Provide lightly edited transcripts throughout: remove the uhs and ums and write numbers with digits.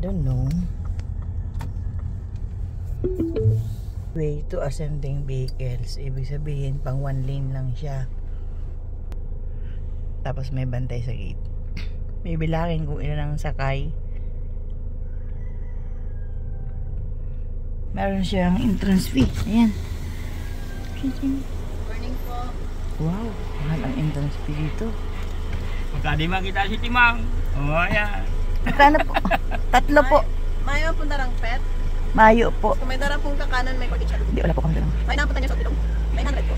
Don't know. Way to ascending vehicles. Ibig sabihin, pang one lane lang siya. Tapos may bantay sa gate. Bibilangin kung ilan ang sakay. Meron siyang entrance fee. Ayan. Morning po. Wow, mahal ang entrance fee dito. Pagka di makita si Timang. Oh, ayan. Magkano po? 3 po. Mayo po darang pet. Mayo po. Kung may darang pong kakanan, may kulit siya. Hindi, wala po kami dalang. May napunta niya sa bilong. 900 po.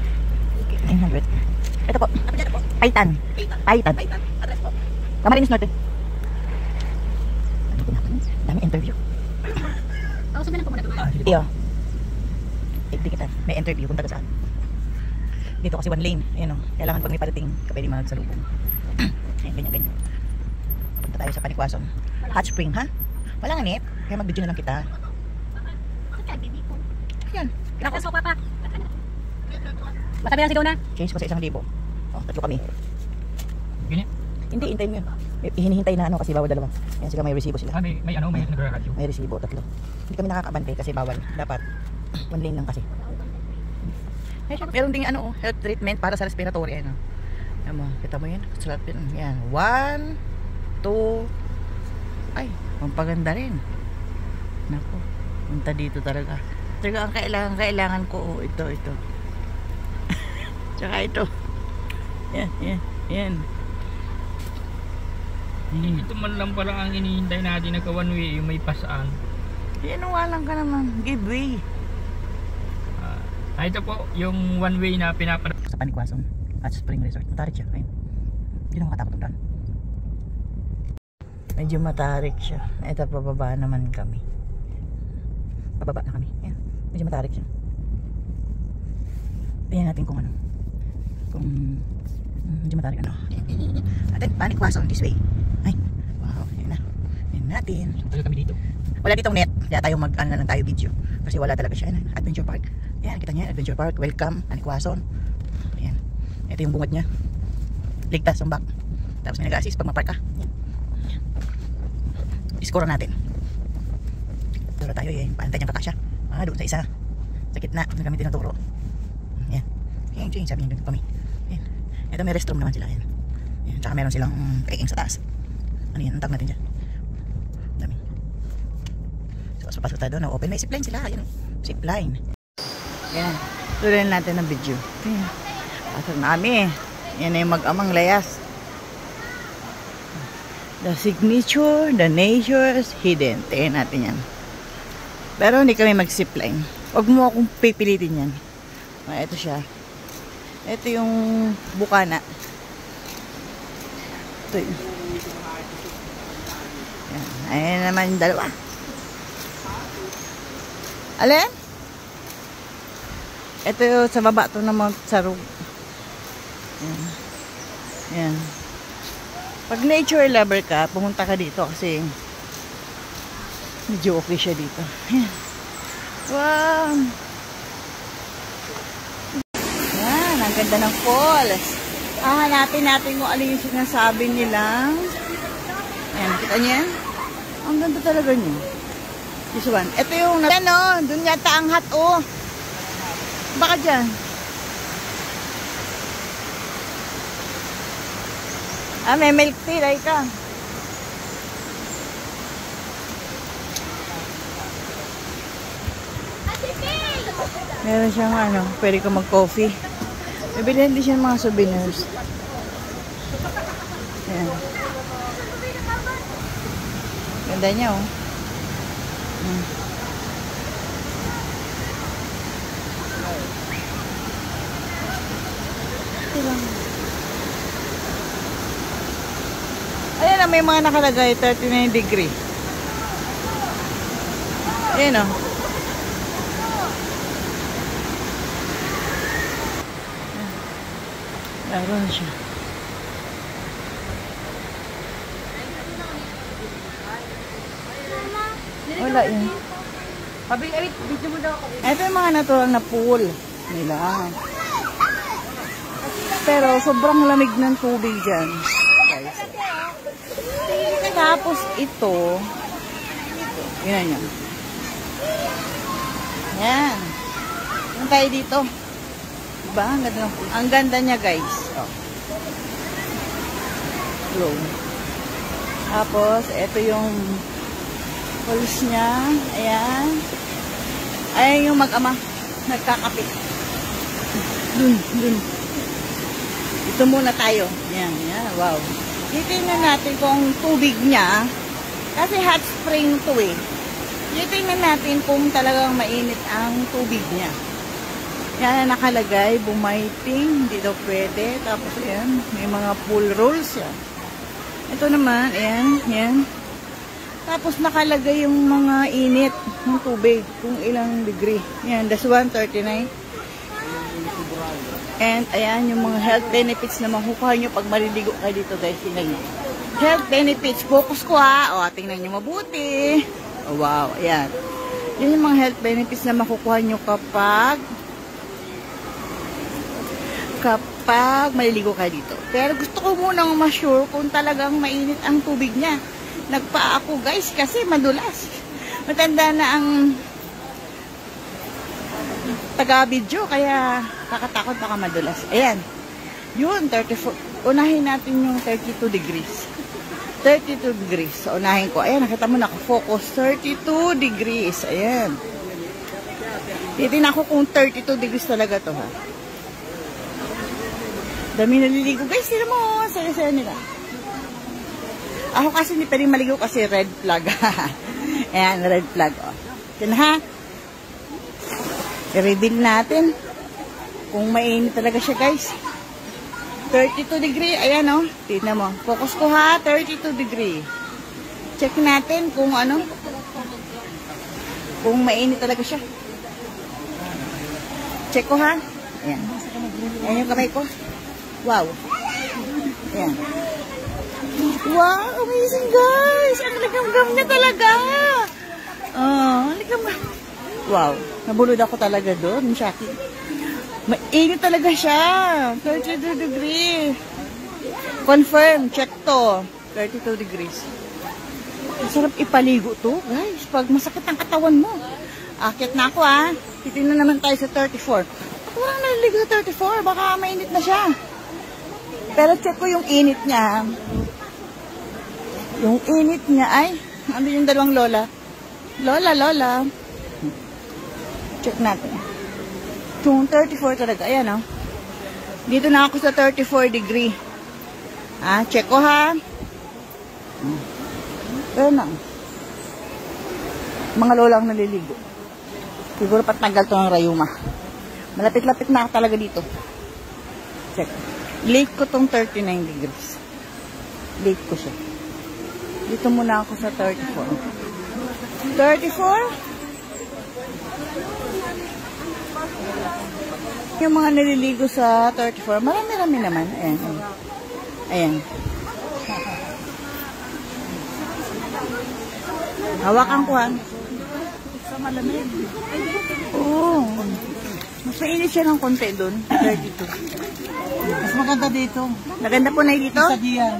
900. Ito po. Apa dyan po? Paitan. Paitan. Paitan. Address po. Camarines Norte. Dami interview. Ang sabi lang po muna doon. Iyo. Hindi kita. May interview kung taga saan. Dito kasi one lane. Ayan o. Kailangan pag may parating ka pwede magsalubong. Ayan, ganyan. Punta tayo sa Panikwason. Hot Spring, ha? Wala nga net. Kaya mag-video na lang kita. Ayan. Pinakos po, Papa. Matabi lang sigaw na. Change ko sa 1,000. O, 3 kami. Gini? Hindi, hintayin mo yun. Hinihintay na ano kasi bawal 2. Ayan sila, may resibo sila. May nag-radio. May resibo, 3. Hindi kami nakakabantay kasi bawal. Dapat one lane lang kasi. Meron ding ano, health treatment para sa respiratory. Ano. Ayan mo, kita mo yun? Yan. 1, 2. Ay, pampaganda rin. Naku, punta dito talaga. Talaga ang kailangan ko. Ito. Tsaka ito. Yan. Ito man lang pala ang inihintay natin na one way yung may pasaan. Inuwalan ka naman. Give way. Ito po yung one way na pinapanood sa Panikwason at Spring Resort. Matarik siya. Ayun. Hindi na makatakot doon. Medyo matarik siya. Ito, pababa naman kami. Pababa na kami. Ayan. Medyo matarik siya. Tingnan natin kung ano. Kung medyo matarik ano. Atin, Panikwason this way. Ay, wow. Ayan na. Ayan natin. Tayo kami dito. Wala ditong net. Kaya tayo mag-ano na lang tayo video. Kasi wala talaga siya. Ayan, Adventure Park. Ayan, kita niya. Adventure Park. Welcome. Panikwason. Ayan. Ito yung bungad niya. Ligtas ang back. Tapos may nag-assist pag mapark ka. Ayan. Iskoro natin. Turo tayo eh. Paantay niyang kakasya. Doon sa isa. Sa gitna. Doon kami tinuturo. Ayan. Ayan, sabi niyo doon kami. Ayan. Ito may restroom naman sila. Ayan. Ayan. Tsaka meron silang peking sa taas. Ano yan? Ang tag natin dyan. Dami. So, pasok tayo doon. Open. May zipline sila. Ayan. Zipline. Ayan. Tuloy natin ang video. Ayan. Pasok namin. Yan na yung mag-amang layas. The signature, the nature's hidden. Tingnan natin yan. Pero hindi kami mag-zipline. Huwag mo akong pipilitin yan. Ito siya. Ito yung bukana. Ito yun. Ayan naman yung dalawa. Alin? Ito yung sa baba ito na Mount Sarug. Ayan. Ayan. Pag nature lover ka, pumunta ka dito kasi medyo okay siya dito. Ayan. Wow! Ayan, ang ganda ng falls. Hanapin natin kung ano yung sinasabi nilang. Ayan, nakita niyo yan? Ang ganda talaga niyo. This one. Ito yung, ano, dun yata ang hot, oh. Baka dyan. May milk tea, like ka. Meron siyang ano, pwede ka mag-coffee. Bibilihan din siya ng mga souvenirs. Ayan. Ganda niya, oh. Ayan na, may mga nakalagay, 39 degree. Ayan o. Meron siya. Wala yun. Ito yung mga natural na pool nila. Pero sobrang lamig ng tubig dyan. Guys. Tapos ito, yan yan. Yan. Yan tayo dito. Diba? Ang ganda niya, guys. Oh. Low. Tapos, ito yung falls niya. Ayan. Ayan yung mag-ama. Nagkakapit. Dun. Ito muna tayo. Yan. Wow. Titingnan natin kung tubig niya. Kasi hot spring to eh. Titingnan natin kung talagang mainit ang tubig niya. Yan na nakalagay. Bumaiting. Hindi daw pwede. Tapos yan. May mga pool rules yan. Ito naman. Yan. Tapos nakalagay yung mga init ng tubig. Kung ilang degree. Yan. That's 139. And ayan yung mga health benefits na makukuha nyo pag maliligo kayo dito, guys. Tingnan nyo. Health benefits. Focus ko ha. O, tingnan nyo mabuti. Oh, wow. Ayan. Yun yung mga health benefits na makukuha nyo kapag maliligo kayo dito. Pero gusto ko munang ma-sure kung talagang mainit ang tubig niya. Nagpa ako, guys, kasi madulas. Matanda na ang taga-video, kaya kakatakot baka madulas. Ayan. Yun, 34. Unahin natin yung 32 degrees. 32 degrees. So, unahin ko. Ayan, nakita mo na ako. Focus. 32 degrees. Ayan. Titignan ko kung 32 degrees talaga to, ha. Dami naliligo. Guys, sila mo. Saya-saya nila. Ako kasi hindi pwedeng maligo kasi red flag. Ayan, red flag. Oh. Yan, ha. I-reveal natin kung mainit talaga siya, guys. 32 degree. Ayan, oh. Tignan mo. Focus ko, ha. 32 degree. Check natin kung ano. Kung mainit talaga siya. Check ko, ha. Ayan. Ayan yung kamay ko. Wow. Ayan. Wow, amazing, guys. Ang ligam-gam niya talaga. Ang ligam. Wow. Nabulod ako talaga doon, Shaki. Mainit talaga siya. 32 degree. Confirm. Check to. 32 degrees. Masarap ipaligo to, guys. Pag masakit ang katawan mo. Akit na ako, ha. Titignan naman tayo sa 34. Ako lang naliligo sa 34. Baka mainit na siya. Pero check ko yung init niya. Yung init niya ay, ano yung dalawang lola? Lola. Check natin. Yung 34 talaga. Ayan, oh. Dito na ako sa 34 degree. Check ko, ha. Ayan na. Mga lolang naliligo. Siguro patanggal to ng rayuma. Malapit-lapit na ako talaga dito. Check. Late ko tong 39 degrees. Late ko siya. Dito muna ako sa 34. 34? Yung mga naliligo sa 34, marami-rami naman. Ayan. Ayan. Hawakan ko, ha. Sa malamig. Oo. Mas mainit siya ng konti doon. 32. Mas maganda dito. Maganda po na dito? Sa diyan.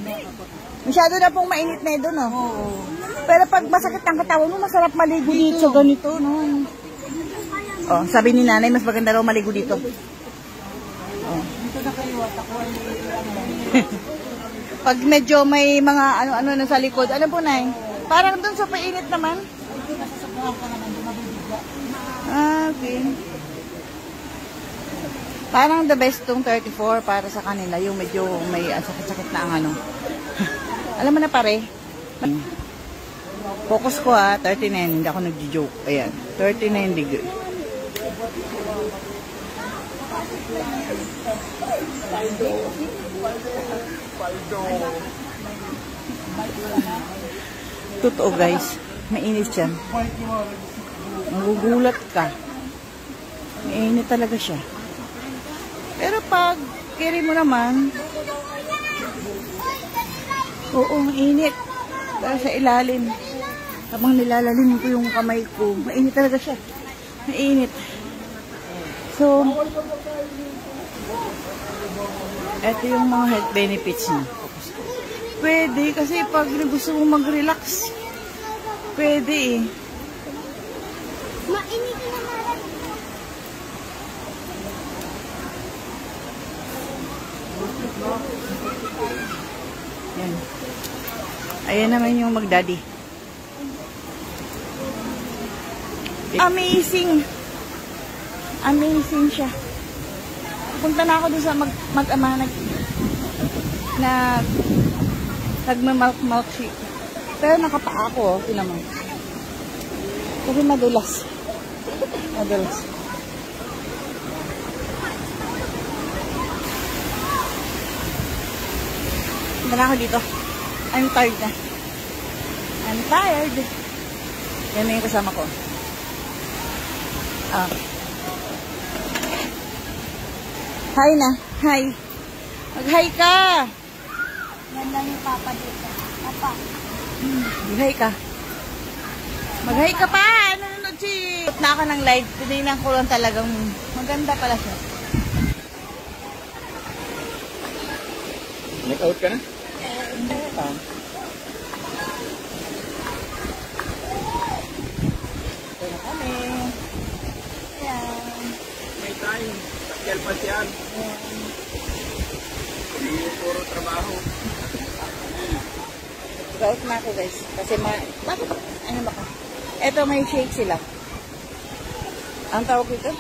Masyado na pong mainit na doon, oh. Oo. Pero pag masakit ang katawan mo, masarap maligo dito. Ganito, no? Oh, sabi ni nanay, mas maganda raw maligo dito. Oh. Dito na kayo at ako ay Pag medyo may mga ano-ano na sa likod, ano po, nay? Parang doon sa painit naman. dito na sasabahan ka naman, mabibigla. Okay. Parang the best tong 34 para sa kanila, yung medyo may sakit-sakit na ang ano. Alam mo na, pare. Focus ko, ha, 39, hindi ako nagjo-joke. Ayan, 39 degree. Totoo, guys. Mainit siya. Magugulat ka. Mainit talaga siya. Pero pag carry mo naman, oo, mainit. Pero sa ilalim, habang nilalalim ko yung kamay ko, mainit talaga siya. Mainit. So, Ito yung mga health benefits niya. Pwede kasi pag gusto mo mag-relax, pwede eh. Mainit na naman. Yan. Ayan naman yung mag-daddy. Amazing! Amazing siya. Punta na ako dun sa mag-ama nagma-milkshake. Pero nakapaa ako, oh. Tingnan mo. Kasi madulas. Madulas. Punta na ako dito. I'm tired na. I'm tired. Yan na yung kasama ko. Ah. Hi na. Hi. Mag-hi ka. Yan lang yung papa dito. Papa. Mag-hi ka. Mag-hi ka pa. Nanonood si... Na ako ng live. Tinignan ko lang talagang maganda pala siya. Nag-out ka na? Hindi pa. Ito na kami. Ayan. May time. Takyal pa siyan. Hindi puro trabaho. Out na ako guys. Kasi bakit? Ano ba ka? Ito may shake sila. Ang tawag ito?